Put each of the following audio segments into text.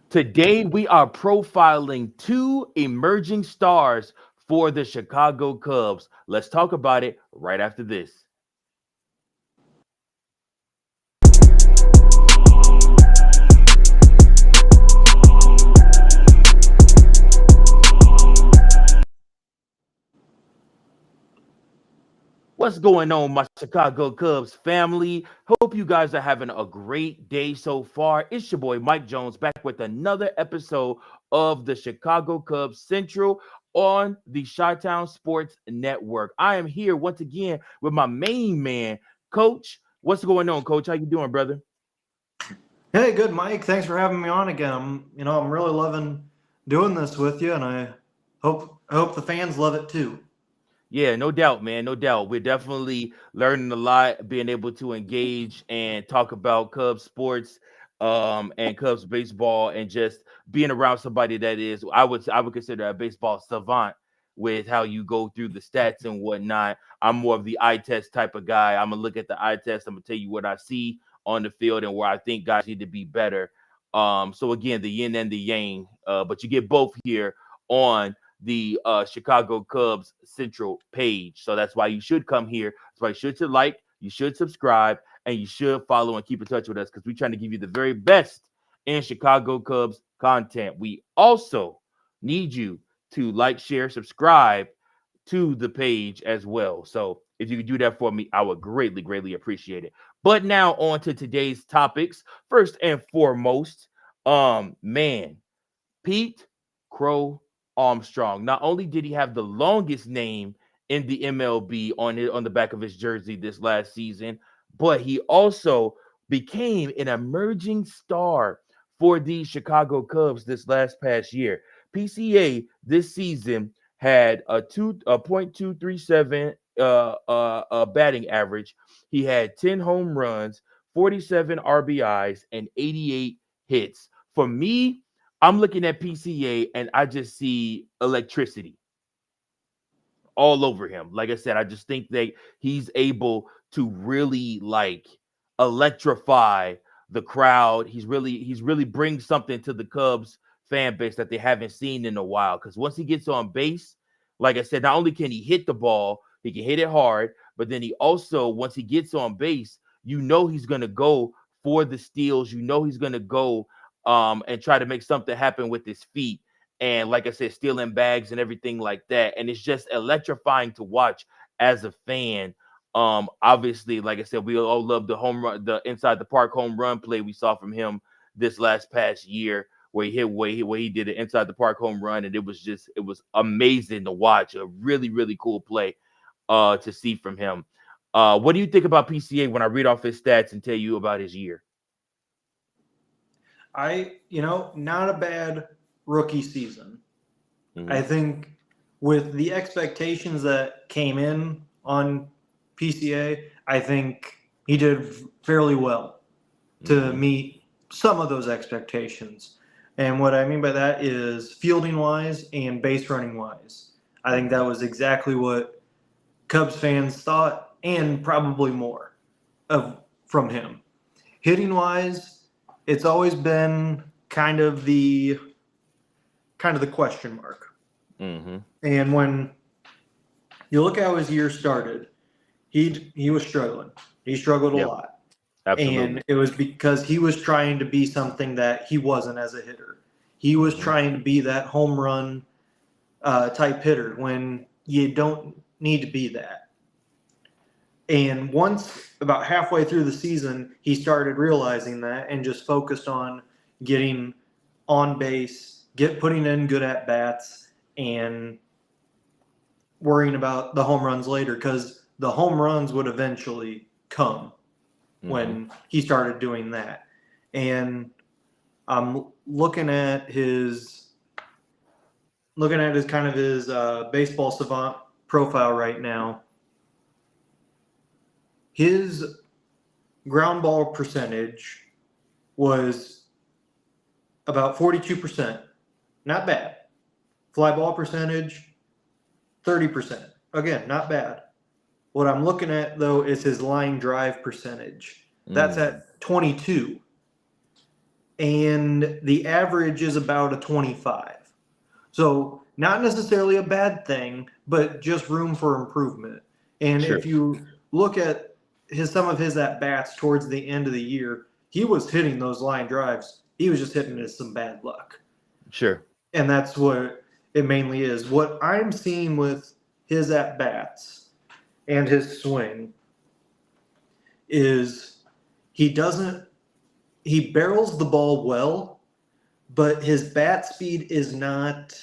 Today, we are profiling two emerging stars for the Chicago Cubs. Let's talk about it right after this. What's going on, my Chicago Cubs family? Hope you guys are having a great day so far. It's your boy Mike Jones back with another episode of the Chicago Cubs Central on the Chi-Town Sports Network. I am here once again with my main man, Coach. What's going on, Coach? How you doing, brother? Hey, good, Mike. Thanks for having me on again. I'm really loving doing this with you, and I hope the fans love it too. Yeah, no doubt, man. No doubt. We're definitely learning a lot, being able to engage and talk about Cubs sports, and Cubs baseball, and just being around somebody that is, I would consider a baseball savant with how you go through the stats and whatnot. I'm more of the eye test type of guy. I'm gonna look at the eye test. I'm gonna tell you what I see on the field and where I think guys need to be better. So again, the yin and the yang, but you get both here on the Chicago Cubs Central page. So that's why you should come here. That's why you should like, you should subscribe, and you should follow and keep in touch with us because we're trying to give you the very best in Chicago Cubs content. We also need you to like, share, subscribe to the page as well. So if you could do that for me, I would greatly, greatly appreciate it. But now on to today's topics. First and foremost, man, Pete Crow Armstrong. Not only did he have the longest name in the MLB on the back of his jersey this last season, but he also became an emerging star for the Chicago Cubs this last past year. PCA this season had a .237 batting average. He had 10 home runs, 47 RBIs, and 88 hits. For me, I'm looking at PCA and I just see electricity all over him. Like I said, I just think that he's able to really like electrify the crowd. He's really brings something to the Cubs fan base that they haven't seen in a while. Because once he gets on base, like I said, not only can he hit the ball, he can hit it hard, but then he also, once he gets on base, he's gonna go for the steals. He's gonna go and try to make something happen with his feet. And like I said, stealing bags and everything like that. And it's just electrifying to watch as a fan. Obviously, like I said, we all love the home run, the inside the park home run play we saw from him this last past year, where he hit where he did an inside the park home run, and it was amazing to watch. A really, really cool play to see from him. What do you think about PCA when I read off his stats and tell you about his year? Not a bad rookie season. I Mhm. think with the expectations that came in on PCA, I think he did fairly well to Mhm. meet some of those expectations. And what I mean by that is fielding wise and base running wise. I think that Mhm. was exactly what Cubs fans thought and probably more of from him. Hitting wise, it's always been kind of the question mark. Mhm. And when you look how his year started, he was struggling. He struggled a Yep. lot. And Absolutely. it was because he was trying to be something that he wasn't as a hitter. He was Mhm. trying to be that home run type hitter when you don't need to be that. And once about halfway through the season, he started realizing that and just focused on getting on base, putting in good at bats, and worrying about the home runs later because the home runs would eventually come Mhm. when he started doing that. And I'm looking at his kind of his baseball savant profile right now. His ground ball percentage was about 42%. Not bad. Fly ball percentage, 30%. Again, not bad. What I'm looking at, though, is his line drive percentage. That's Mm. at 22. and the average is about a 25. So not necessarily a bad thing, but just room for improvement. And Sure. if you look at some of his at bats towards the end of the year, he was hitting those line drives. He was just hitting as some bad luck. Sure. And that's what it mainly is. What I'm seeing with his at bats and his swing is he doesn't he barrels the ball well, but his bat speed is not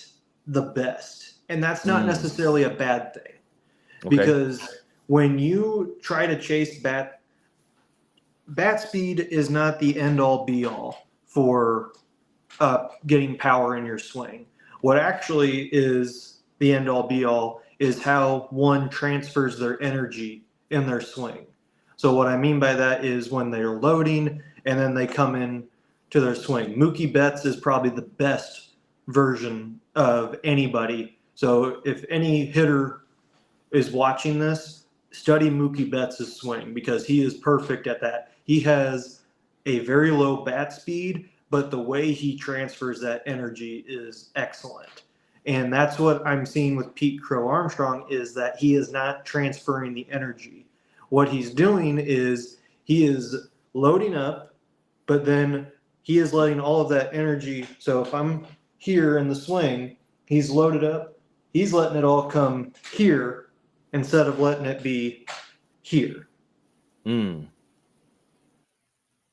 the best. And that's not Mm. necessarily a bad thing Okay. because when you try to chase bat speed is not the end all be all for getting power in your swing. What actually is the end all be all is how one transfers their energy in their swing. So what I mean by that is when they're loading and then they come in to their swing. Mookie Betts is probably the best version of anybody. So if any hitter is watching this, study Mookie Betts' swing because he is perfect at that. He has a very low bat speed, but the way he transfers that energy is excellent. And that's what I'm seeing with Pete Crow Armstrong is that he is not transferring the energy. What he's doing is he is loading up, but then he is letting all of that energy. So if I'm here in the swing, he's loaded up, he's letting it all come here instead of letting it be here. Mm.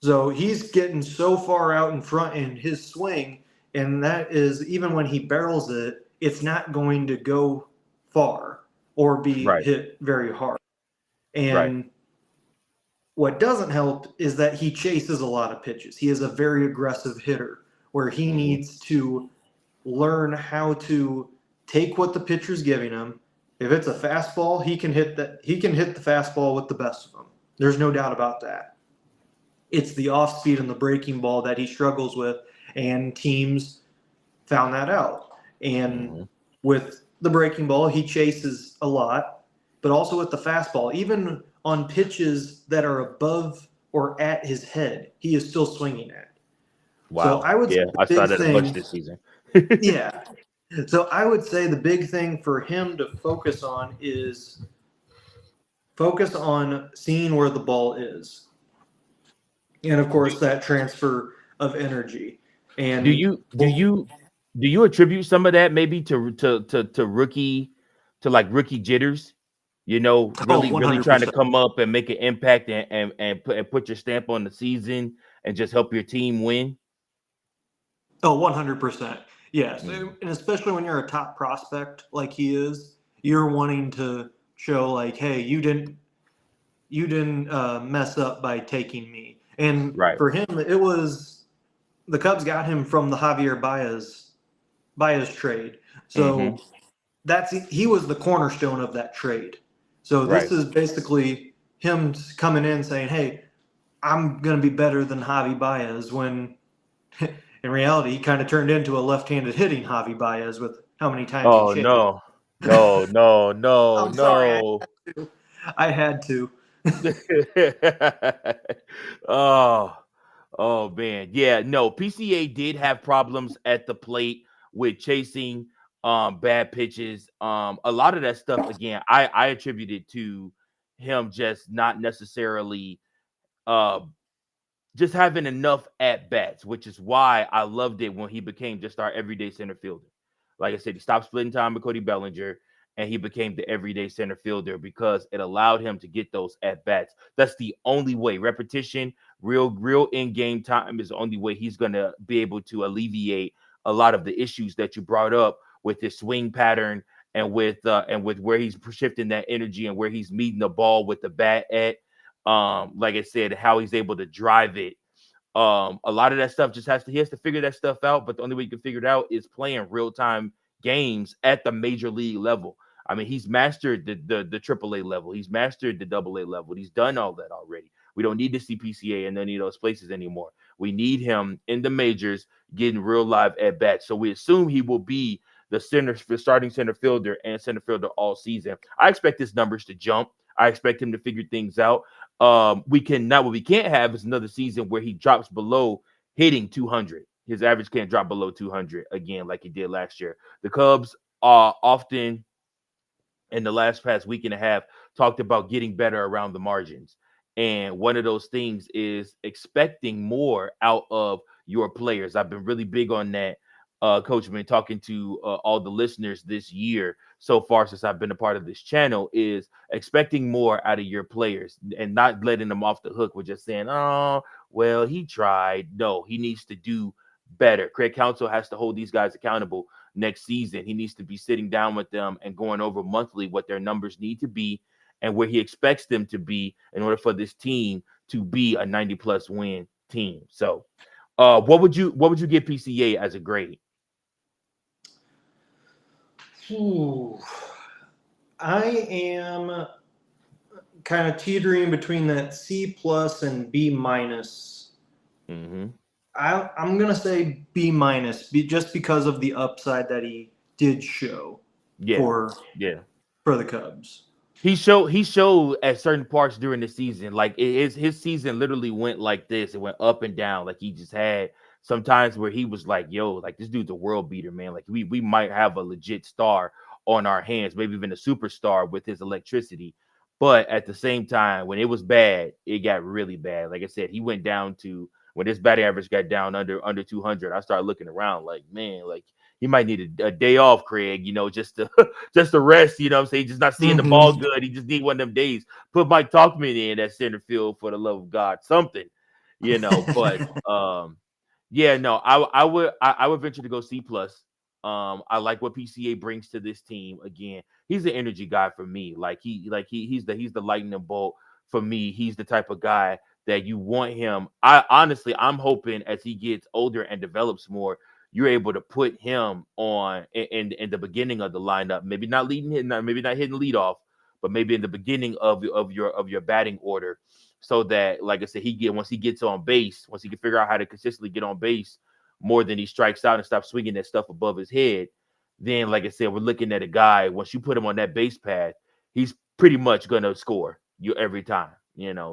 So he's getting so far out in front in his swing, and that is even when he barrels it, it's not going to go far or be Right. hit very hard. Right. And what doesn't help is that he chases a lot of pitches. He is a very aggressive hitter where he Hmm. needs to learn how to take what the pitcher's giving him. If it's a fastball, he can hit that. He can hit the fastball with the best of them. There's no doubt about that. It's the off speed and the breaking ball that he struggles with, and teams found that out. And Hmm. with the breaking ball, he chases a lot, but also with the fastball, even on pitches that are above or at his head, he is still swinging at. So Wow. I would say Yeah, the I saw big that a bunch thing, this season. yeah. So I would say the big thing for him to focus on is focus on seeing where the ball is. And of do, course, that transfer of energy. do And you do you do you attribute some of that maybe to rookie to like rookie jitters? You know, oh, really trying to 100%. come up and make an impact and put your stamp on the season and just help your team win. Oh, 100%. Yes. Mm. And especially when you're a top prospect like he is, you're wanting to show like, hey, you didn't mess up by taking me. And Right. for him, it was the Cubs got him from the Javier Baez trade. Hmm. So he was the cornerstone of that trade. So this Right. is basically him coming in saying, "Hey, I'm going to be better than Javi Baez." When in reality, he kind of turned into a left-handed hitting Javi Baez with how many times he Oh chased. no. No, no, no, I'm sorry, no. I had to. Oh, oh man. Yeah, no, PCA did have problems at the plate with chasing bad pitches. A lot of that stuff again, I attribute it to him just not necessarily uh just having enough at bats, which is why I loved it when he became just our everyday center fielder. Like I said, he stopped splitting time with Cody Bellinger and he became the everyday center fielder because it allowed him to get those at bats. That's the only way. Repetition, real in game time is the only way he's going to be able to alleviate a lot of the issues that you brought up with his swing pattern and with where he's shifting that energy and where he's meeting the ball with the bat at. Like I said, how he's able to drive it. A lot of that stuff just he has to figure that stuff out. But the only way you can figure it out is playing real time games at the major league level. I mean, he's mastered the AAA level. He's mastered the AA level. He's done all that already. We don't need to see PCA in any of those places anymore. We need him in the majors getting real live at bats. So we assume he will be the starting center fielder and center fielder all season. I expect his numbers to jump. I expect him to figure things out. We cannot. What we can't have is another season where he drops below hitting 200. His average can't drop below 200 again, like he did last year. The Cubs are often in the last past week and a half talked about getting better around the margins. And one of those things is expecting more out of your players. I've been really big on that, Coach. Been talking to all the listeners this year so far since I've been a part of this channel is expecting more out of your players and not letting them off the hook with just saying, "Oh, well, he tried." No, he needs to do better. Craig Counsell has to hold these guys accountable next season. He needs to be sitting down with them and going over monthly what their numbers need to be and where he expects them to be in order for this team to be a 90 plus win team. So, what would you give PCA as a grade? Ooh, I am kind of teetering between that C plus and B minus. Mm-hmm. I'm gonna say B minus, just because of the upside that he did show Yeah, for yeah. for the Cubs. He showed at certain parts during the season, like his season literally went like this. It went up and down. Like he just had some times where he was like, "Yo, like this dude's a world beater, man. Like we might have a legit star on our hands, maybe even a superstar with his electricity." But at the same time, when it was bad, it got really bad. Like I said, he went down to when his batting average got down under 200. I started looking around like, man, like he might need a day off, Craig. Just to just to rest. You know what I'm saying? Just not seeing the ball Mm-hmm. good. He just need one of them days. Put Mike Talkman in at center field for the love of God. Something, But yeah, no, I would venture to go C plus. I like what PCA brings to this team. Again, he's the energy guy for me. He's the lightning bolt for me. He's the type of guy that you want him. I honestly, I'm hoping as he gets older and develops more, you're able to put him on in the beginning of the lineup. Maybe not maybe not hitting lead off, but maybe in the beginning of your batting order, so that, like I said, once he gets on base, once he can figure out how to consistently get on base more than he strikes out and stop swinging that stuff above his head, then, like I said, we're looking at a guy. Once you put him on that base path, he's pretty much gonna score you every time.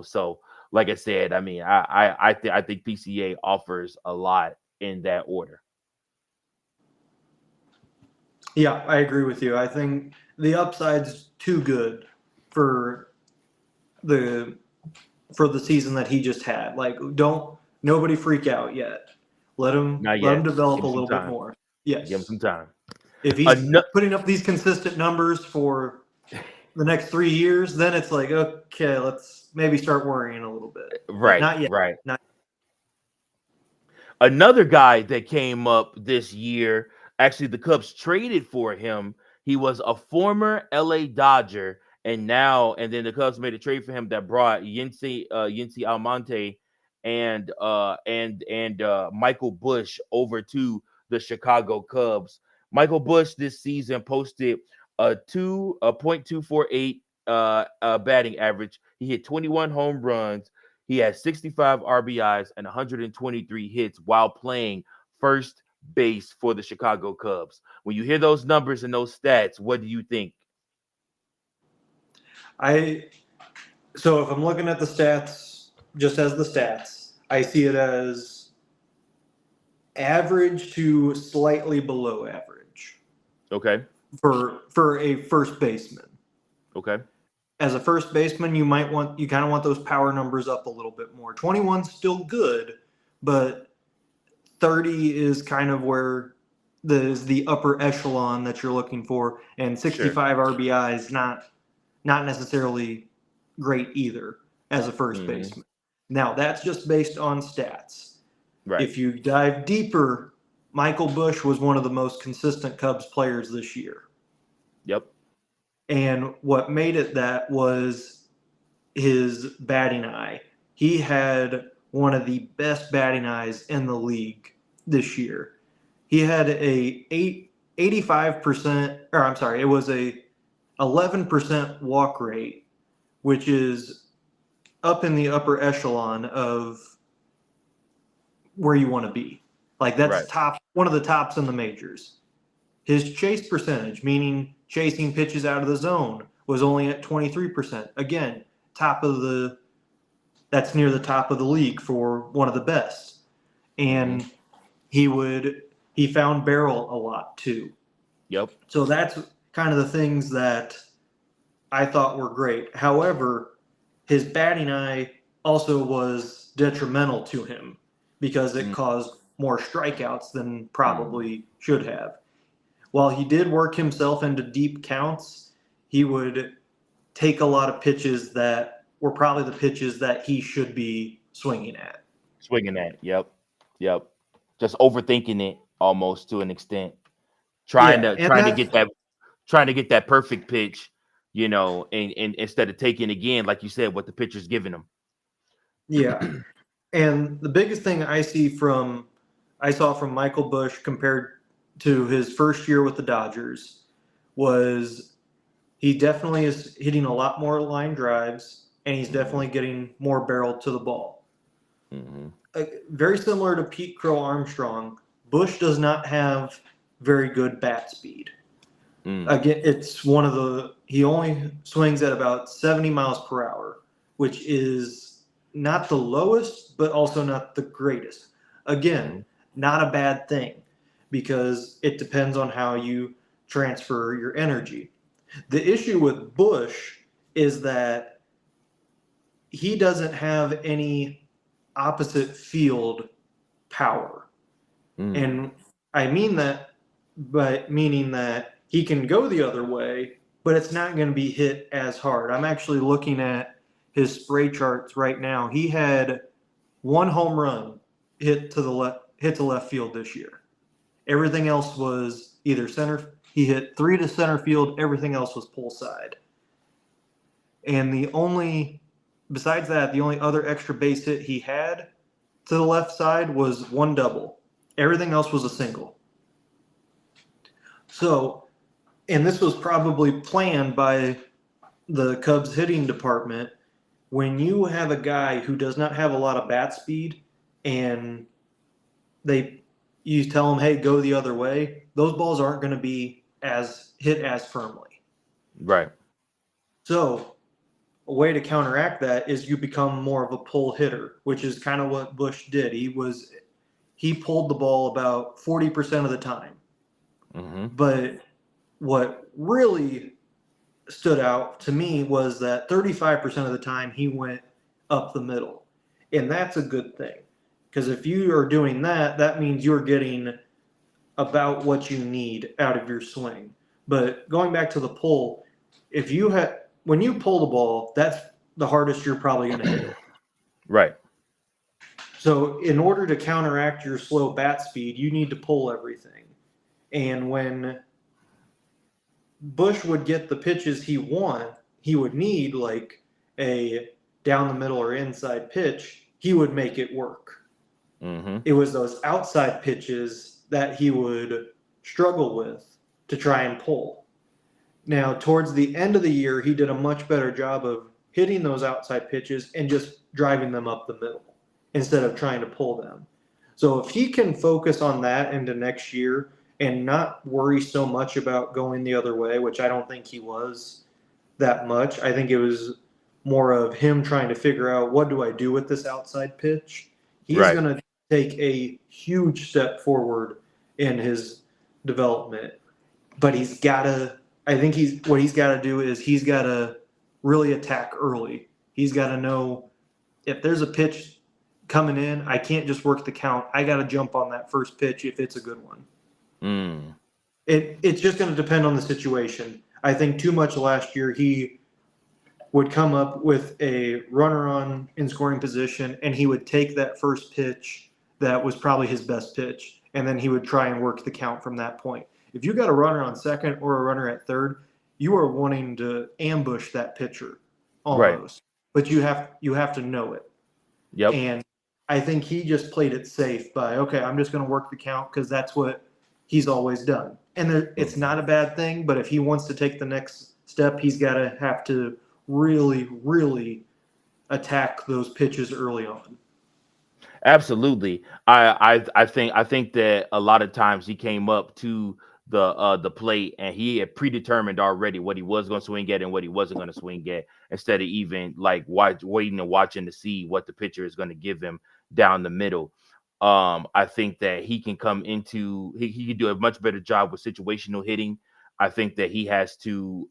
So like I said, I mean, I think PCA offers a lot in that order. Yeah, I agree with you. I think the upside's too good for the for the season that he just had. Like, don't nobody freak out yet. Let him Not let him yet. develop Give a him some little bit time. more. Give him Yes, some time. if he's Ano- putting up these consistent numbers for the next 3 years, then it's like, okay, let's maybe start worrying a little bit, but right, not yet. right. Not Another guy that came up this year, actually, the Cubs traded for him. He was a former LA Dodger, and then the Cubs made a trade for him that brought Yency Almonte and Michael Busch over to the Chicago Cubs. Michael Busch this season posted a .248 batting average. He hit 21 home runs. He had 65 RBIs and 123 hits while playing first base for the Chicago Cubs. When you hear those numbers and those stats, what do you think? I. So if I'm looking at the stats, just as the stats, I see it as average to slightly below average Okay. for a first baseman. Okay. As a first baseman, you kind of want those power numbers up a little bit more. 21's still good, but 30 is kind of where the upper echelon that you're looking for, and Sure. 65 RBI is not necessarily great either as a first Hmm. baseman. Now that's just based on stats. Right. If you dive deeper, Michael Busch was one of the most consistent Cubs players this year. Yep. And what made it that was his batting eye. He had one of the best batting eyes in the league this year. He had a 85%, or I'm sorry, it was a 11% walk rate, which is up in the upper echelon of where you want to be. Like that's Right. one of the tops in the majors. His chase percentage, meaning chasing pitches out of the zone, was only at 23%. Again, top of the that's near the top of the league for one of the best. Mm-hmm. and he found barrel a lot too. Yep. So that's kind of the things that I thought were great. However, his batting eye also was detrimental to him because it caused more strikeouts than Mm-hmm. probably should have. While he did work himself into deep counts, he would take a lot of pitches that were probably the pitches that he should be swinging at. Swinging that. Yep. Yep. Just overthinking it almost to an extent. Trying Yeah, to and trying to that's get that trying to get that perfect pitch, and instead of taking again, like you said, what the pitcher's giving him. yeah. And the biggest thing I saw from Michael Busch compared to his first year with the Dodgers was he definitely is hitting a lot more line drives and he's Mm-hmm. definitely getting more barrel to the ball. Mm-hmm. Very similar to Pete Crow Armstrong, Busch does not have very good bat speed. Mm. Again, it's one of the he only swings at about 70 miles per hour, which is not the lowest, but also not the greatest. Again, Mm-hmm. not a bad thing because it depends on how you transfer your energy. The issue with Bush is that he doesn't have any opposite field power. Mm. And I mean that by meaning that he can go the other way, but it's not going to be hit as hard. I'm actually looking at his spray charts right now. He had one home run hit to left field this year. Everything else was either center. He hit three to center field. Everything else was pull side. And besides that, the only other extra base hit he had to the left side was one double. Everything else was a single. So, and this was probably planned by the Cubs hitting department. When you have a guy who does not have a lot of bat speed and they you tell him, hey, go the other way, those balls aren't going to be as hit as firmly. Right. So a way to counteract that is you become more of a pull hitter, which is kind of what Bush did. He pulled the ball about 40% of the time. Mm-hmm. But what really stood out to me was that 35% of the time he went up the middle. And that's a good thing. Because if you are doing that, that means you're getting about what you need out of your swing. But going back to the pull, if you have when you pull the ball, that's the hardest you're probably going to hit it. Right. So in order to counteract your slow bat speed, you need to pull everything. And when Bush would get the pitches he would need like a down the middle or inside pitch, he would make it work. Mm-hmm. It was those outside pitches that he would struggle with to try and pull. Now, towards the end of the year, he did a much better job of hitting those outside pitches and just driving them up the middle instead of trying to pull them. So, if he can focus on that into next year and not worry so much about going the other way, which I don't think he was that much, I think it was more of him trying to figure out what do I do with this outside pitch. He's Right. going to take a huge step forward in his development, but he's got to I think he's got to do is he's got to really attack early. He's got to know if there's a pitch coming in, I can't just work the count. I got to jump on that first pitch if it's a good one. Mm. It's just going to depend on the situation. I think too much last year he would come up with a runner on in scoring position and he would take that first pitch that was probably his best pitch and then he would try and work the count from that point. If you got a runner on second or a runner at third, you are wanting to ambush that pitcher Right. almost. But you have to know it. Yep. And I think he just played it safe by okay, I'm just going to work the count because that's what he's always done. And it's Mm-hmm. not a bad thing, but if he wants to take the next step, he's got to have to really, really attack those pitches early on. Absolutely. I think that a lot of times he came up to the plate and he had predetermined already what he was going to swing at and what he wasn't going to swing at instead of even like waiting and watching to see what the pitcher is going to give him down the middle. I think that he can come into he can do a much better job with situational hitting. I think that he has to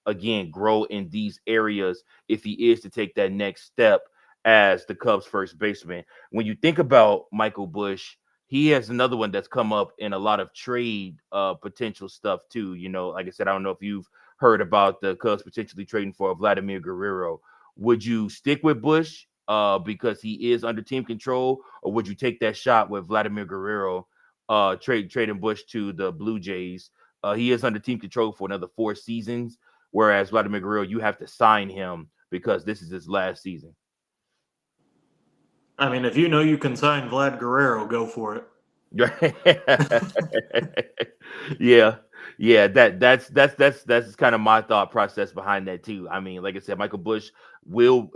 again grow in these areas if he is to take that next step as the Cubs first baseman. When you think about Michael Busch, he has another one that's come up in a lot of trade potential stuff too. You know, like I said, I don't know if you've heard about the Cubs potentially trading for Vladimir Guerrero. Would you stick with Bush because he is under team control, or would you take that shot with Vladimir Guerrero, trading Bush to the Blue Jays? He is under team control for another 4 seasons, whereas Vladimir Guerrero, you have to sign him because this is his last season. I mean, if you know you can sign Vlad Guerrero, go for it. Yeah, yeah. That's kind of my thought process behind that too. I mean, like I said, Michael Bush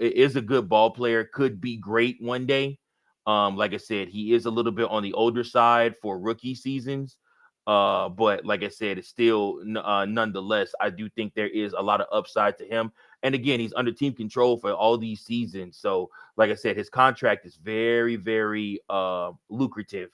is a good ball player, could be great one day. Like I said, he is a little bit on the older side for rookie seasons. But like I said, it's still nonetheless, I do think there is a lot of upside to him. And again, he's under team control for all these seasons. So, like I said, his contract is very, very lucrative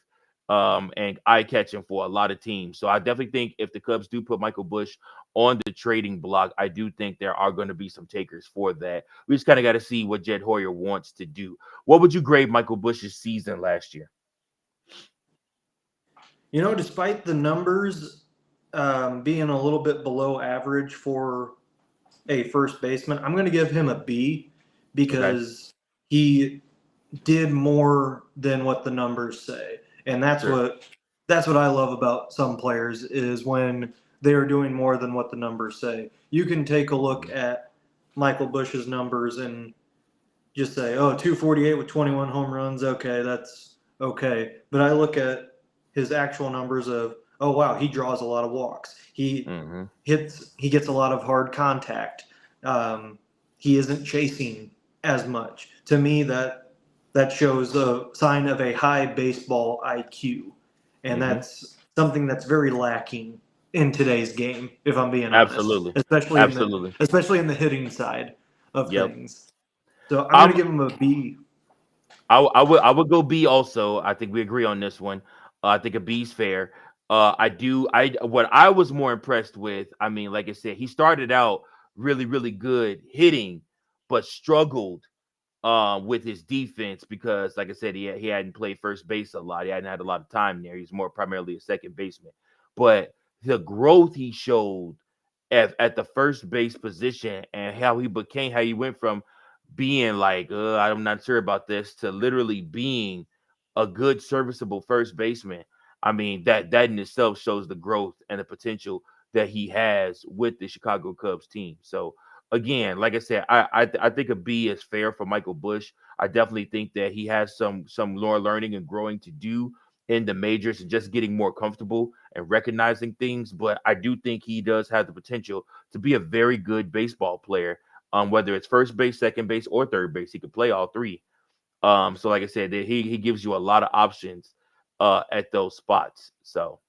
and eye catching for a lot of teams. So I definitely think if the Cubs do put Michael Busch on the trading block, I do think there are going to be some takers for that. We just kind of got to see what Jed Hoyer wants to do. What would you grade Michael Busch's season last year? You know, despite the numbers being a little bit below average for a first baseman, I'm going to give him a B Okay, because he did more than what the numbers say, and sure. that's what I love about some players is when they are doing more than what the numbers say. You can take a look Mhm. at Michael Bush's numbers and just say, "Oh, 248 with 21 home runs. Okay, that's okay." But I look at his actual numbers of, "Oh wow, he draws a lot of walks. He gets a lot of hard contact. Um, he isn't chasing as much." To me, that shows a sign of a high baseball IQ, and Hmm. that's something that's very lacking in today's game. If I'm being honest, Absolutely. Absolutely. especially in the hitting side of Yep. things. So I'm going I'm to give him a B. I would go B also. I think we agree on this one. I think a B's fair. I what I was more impressed with. I mean, like I said, he started out really good hitting, but struggled with his defense because, like I said, he hadn't played first base a lot. He hadn't had a lot of time there. He's more primarily a second baseman. But the growth he showed at the first base position and how he went from being like, I'm not sure about this to literally being a good serviceable first baseman. I mean, that in itself shows the growth and the potential that he has with the Chicago Cubs team. So again, like I said, I think a B is fair for Michael Busch. I definitely think that he has some more learning and growing to do in the majors and just getting more comfortable and recognizing things. But I do think he does have the potential to be a very good baseball player. Whether it's first base, second base, or third base, he could play all three. So like I said, he gives you a lot of options at those spots. So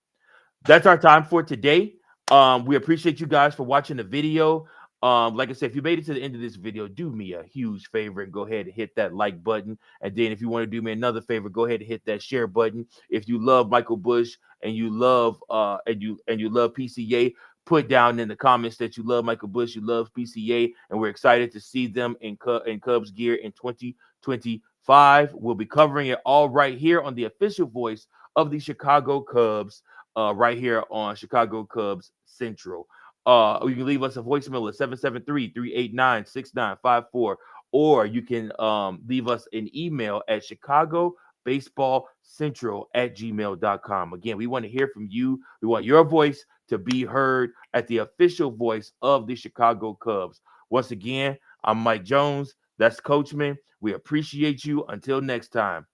that's our time for today. We appreciate you guys for watching the video. Like I said, if you made it to the end of this video, do me a huge favor and go ahead and hit that like button. And then if you want to do me another favor, go ahead and hit that share button. If you love Michael Busch and you love and you love PCA, put down in the comments that you love Michael Busch, you love PCA, and we're excited to see them in Cubs gear in 2025. We'll be covering it all right here on the official voice of the Chicago Cubs right here on Chicago Cubs Central. You can leave us a voicemail at 773-389-6954, or you can leave us an email at Chicago Baseball Central at gmail.com. Again, we want to hear from you. We want your voice to be heard at the official voice of the Chicago Cubs. Once again, I'm Mike Jones. That's Coachman. We appreciate you. Until next time.